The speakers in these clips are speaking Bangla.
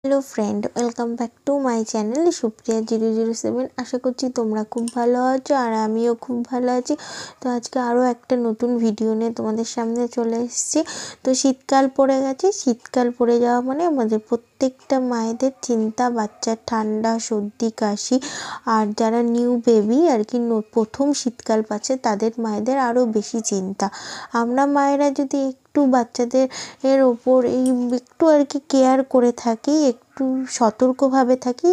Hello friend, welcome back to my channel Supriya 007। আশা করছি তোমরা খুব ভালো আছো আর আমিও খুব ভালো আছি। তো আজকে আরও একটা নতুন ভিডিও নিয়ে তোমাদের সামনে চলে এসেছি। তো শীতকাল পড়ে গেছে। শীতকাল পড়ে যাওয়া মানে আমাদের প্রত্যেকটা মায়েদের চিন্তা বাচ্চার ঠান্ডা সর্দি কাশি, আর যারা নিউ বেবি আর কি প্রথম শীতকাল পাচ্ছে তাদের মায়েদের আরও বেশি চিন্তা। আমরা মায়েরা যদি একটু বাচ্চাদের ওপর একটু আর কি কেয়ার করে থাকি, একটু সতর্কভাবে থাকি,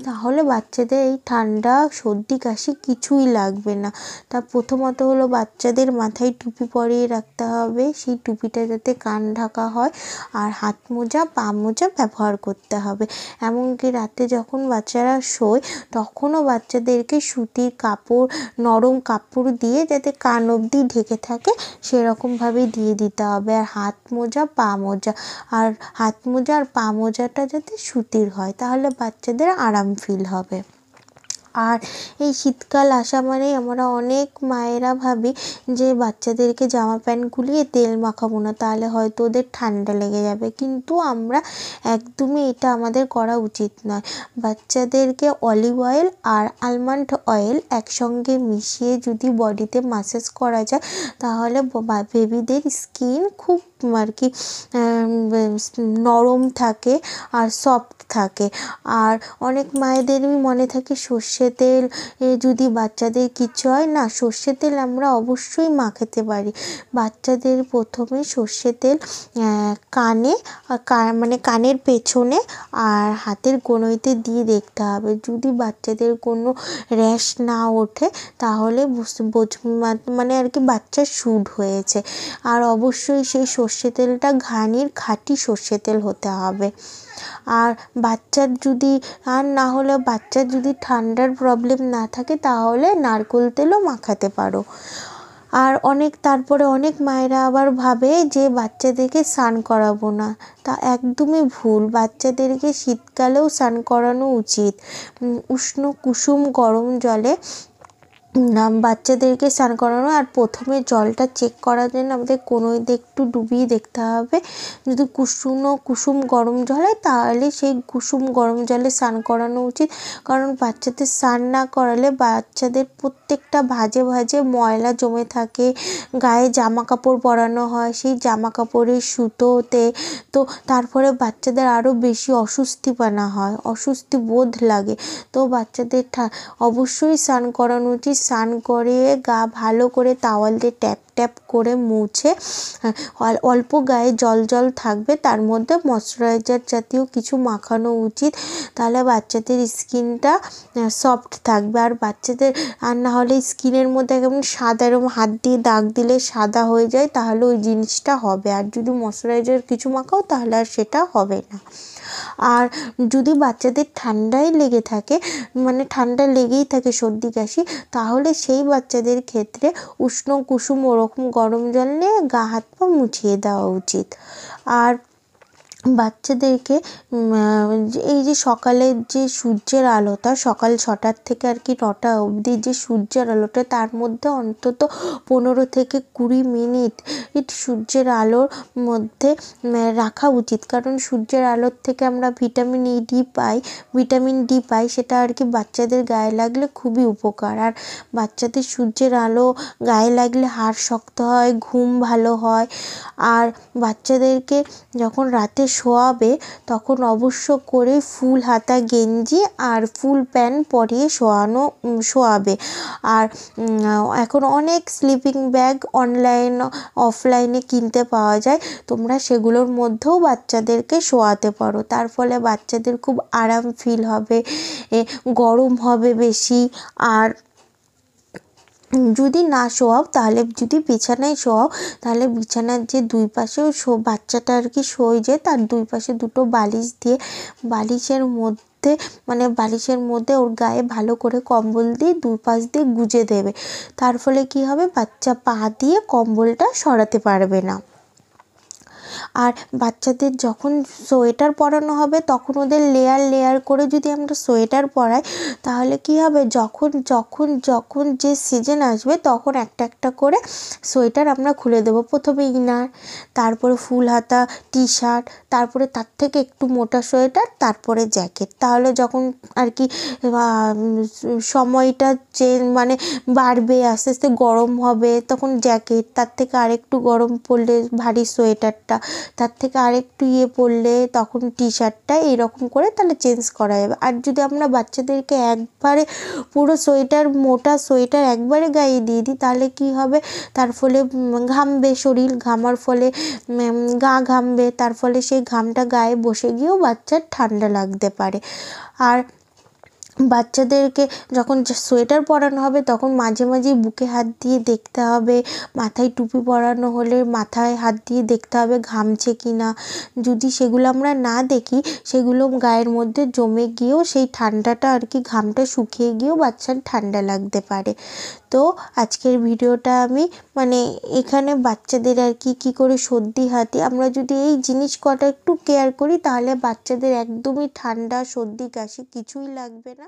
তাহলে বাচ্চাদের এই ঠান্ডা সর্দি কাশি কিছুই লাগবে না। তা প্রথমত হলো বাচ্চাদের মাথায় টুপি পরিয়ে রাখতে হবে, সেই টুপিটা যাতে কান ঢাকা হয়, আর হাত মোজা পা মোজা ব্যবহার করতে হবে। এমনকি রাতে যখন বাচ্চারা শোয় তখনও বাচ্চাদেরকে সুতির কাপড়, নরম কাপড় দিয়ে যাতে কান অবধি ঢেকে থাকে সেরকমভাবে দিয়ে দিতে হবে। আর হাত মোজা পা মোজা, আর হাত মোজা আর পা মোজাটা যাতে সুতির হয়, তাহলে বাচ্চাদের আরাম ফিল হবে। আর এই শীতকাল আসা মানেই আমরা অনেক মায়েরা ভাবি যে বাচ্চাদেরকে জামা প্যান্ট খুলিয়ে তেল মাখাবো না, তাহলে হয়তো ওদের ঠান্ডা লেগে যাবে, কিন্তু আমরা একদমই এটা আমাদের করা উচিত নয়। বাচ্চাদেরকে অলিভ অয়েল আর আলমন্ড অয়েল একসঙ্গে মিশিয়ে যদি বডিতে ম্যাসাজ করা যায় তাহলে বেবিদের স্কিন খুব আর কি নরম থাকে আর সফট থাকে। আর অনেক মায়েদেরই মনে থাকে সর্ষে তেল যদি বাচ্চাদের কিছু হয় না, সর্ষে তেল আমরা অবশ্যই মাখাতে পারি। বাচ্চাদের প্রথমে সর্ষে তেল কানে মানে কানের পেছনে আর হাতের কনুইতে দিয়ে দেখতে হবে। যদি বাচ্চাদের কোনো র্যাশ না ওঠে তাহলে মানে আর কি বাচ্চার শুট হয়েছে। আর অবশ্যই সেই সর্ষে তেলটা ঘানির খাঁটি সর্ষে তেল হতে হবে। আর বাচ্চার যদি না হলে বাচ্চার যদি ঠান্ডার প্রবলেম না থাকে তাহলে নারকেল তেলও মাখাতে পারো। আর তারপরে অনেক মায়েরা আবার ভাবে যে বাচ্চাদেরকে স্নান করাবো না, তা একদমই ভুল। বাচ্চাদেরকে শীতকালেও স্নান করানো উচিত। উষ্ণ কুসুম গরম জলে বাচ্চাদেরকে স্নান করানো। আর প্রথমে জলটা চেক করার জন্য আমাদের কনুইতে একটু ডুবিয়ে দেখতে হবে। যদি কুসুম গরম জল হয় তাহলে সেই কুসুম গরম জলে স্নান করানো উচিত। কারণ বাচ্চাদের স্নান না করালে বাচ্চাদের প্রত্যেকটা ভাঁজে ভাঁজে ময়লা জমে থাকে, গায়ে জামা কাপড় পরানো হয়, সেই জামা কাপড়ের সুতোতে তো তারপরে বাচ্চাদের আরও বেশি অস্বস্তিপানা হয়, অস্বস্তি বোধ লাগে। তো বাচ্চাদের অবশ্যই স্নান করানো উচিত। স্নান করিয়ে গা ভালো করে তাওয়াল দিয়ে ট্যাপ ট্যাপ করে মুছে, অল্প গায়ে জল থাকবে তার মধ্যে ময়শ্চারাইজার জাতীয় কিছু মাখানো উচিত, তাহলে বাচ্চাদের স্কিনটা সফট থাকবে। আর বাচ্চাদের আর না হলে স্কিনের মধ্যে কেমন সাদা, এরকম হাত দিয়ে দাগ দিলে সাদা হয়ে যায়, তাহলে ওই জিনিসটা হবে। আর যদি ময়শ্চারাইজার কিছু মাখাও তাহলে আর সেটা হবে না। আর যদি বাচ্চাদের ঠান্ডাই লেগে থাকে, মানে ঠান্ডা লেগেই থাকে সর্দি কাশি, তাহলে সেই বাচ্চাদের ক্ষেত্রে উষ্ণ কুসুম ওরকম গরম জল নিয়ে গা হাত পা মুছিয়ে দেওয়া উচিত। আর বাচ্চাদেরকে এই যে সকালের যে সূর্যের আলোটা, সকাল 6টার থেকে আর কি 9টা অবধি যে সূর্যের আলোটা, তার মধ্যে অন্তত 15 থেকে 20 মিনিট সূর্যের আলোর মধ্যে রাখা উচিত। কারণ সূর্যের আলোর থেকে আমরা ভিটামিন ডি পাই, সেটা আর কি বাচ্চাদের গায়ে লাগলে খুবই উপকার। আর বাচ্চাদের সূর্যের আলো গায়ে লাগলে হাড় শক্ত হয়, ঘুম ভালো হয়। আর বাচ্চাদেরকে যখন রাতে শোয়াবে তখন অবশ্য করে ফুল হাতা গেঞ্জি আর ফুল প্যান্ট পরিয়ে শোয়াবে। আর এখন অনেক স্লিপিং ব্যাগ অনলাইন অফলাইনে কিনতে পাওয়া যায়, তোমরা সেগুলোর মধ্যেও বাচ্চাদেরকে শোয়াতে পারো। তার ফলে বাচ্চাদের খুব আরাম ফিল হবে, গরম হবে বেশি। আর যদি না শোয়াও, তাহলে যদি বিছানায় শোয়াও তাহলে বিছানার যে দুই পাশেও বাচ্চাটা আর কি শোয়, যে তার দুই পাশে দুটো বালিশ দিয়ে বালিশের মধ্যে ওর গায়ে ভালো করে কম্বল দিয়ে দুই পাশ দিয়ে গুজে দেবে। তার ফলে কি হবে, বাচ্চা পা দিয়ে কম্বলটা সরাতে পারবে না। আর বাচ্চাদের যখন সোয়েটার পরানো হবে তখন ওদের লেয়ার লেয়ার করে যদি আমরা সোয়েটার পরাই তাহলে কি হবে, যখন যখন যখন যে সিজন আসবে তখন একটা একটা করে সোয়েটার আমরা খুলে দেবো। প্রথমে ইনার, তারপরে ফুল হাতা টি শার্ট, তারপরে তার থেকে একটু মোটা সোয়েটার, তারপরে জ্যাকেট। তাহলে যখন আর কি সময়টা মানে বাড়বে, আস্তে আস্তে গরম হবে, তখন জ্যাকেট, তার থেকে আরেকটু গরম পড়লে ভারী সোয়েটারটা, তার থেকে আরেকটু পড়লে তখন টি শার্টটা, এরকম করে তাহলে চেঞ্জ করা যাবে। আর যদি আমরা বাচ্চাদেরকে একবারে পুরো সোয়েটার, মোটা সোয়েটার একবারে গায়ে দিয়ে দিই তাহলে কি হবে, তার ফলে ঘামবে, শরীর ঘামার ফলে গা ঘামবে, তার ফলে সেই ঘামটা গায়ে বসে গিয়েও বাচ্চার ঠান্ডা লাগতে পারে। আর বাচ্চাদেরকে যখন সোয়েটার পরানো হবে তখন মাঝে মাঝেই বুকে হাত দিয়ে দেখতে হবে, মাথায় টুপি পরানো হলে মাথায় হাত দিয়ে দেখতে হবে ঘামছে কি না। যদি সেগুলো আমরা না দেখি, সেগুলো গায়ের মধ্যে জমে গিয়েও সেই ঠান্ডাটা আর কি, ঘামটা শুকিয়ে গিয়েও বাচ্চার ঠান্ডা লাগতে পারে। তো আজকের ভিডিওটা আমি মানে এখানে বাচ্চাদের আর কি কী করে সর্দি হাঁটি, আমরা যদি এই জিনিস কটা একটু কেয়ার করি তাহলে বাচ্চাদের একদমই ঠান্ডা, সর্দি, কাশি কিছুই লাগবে না।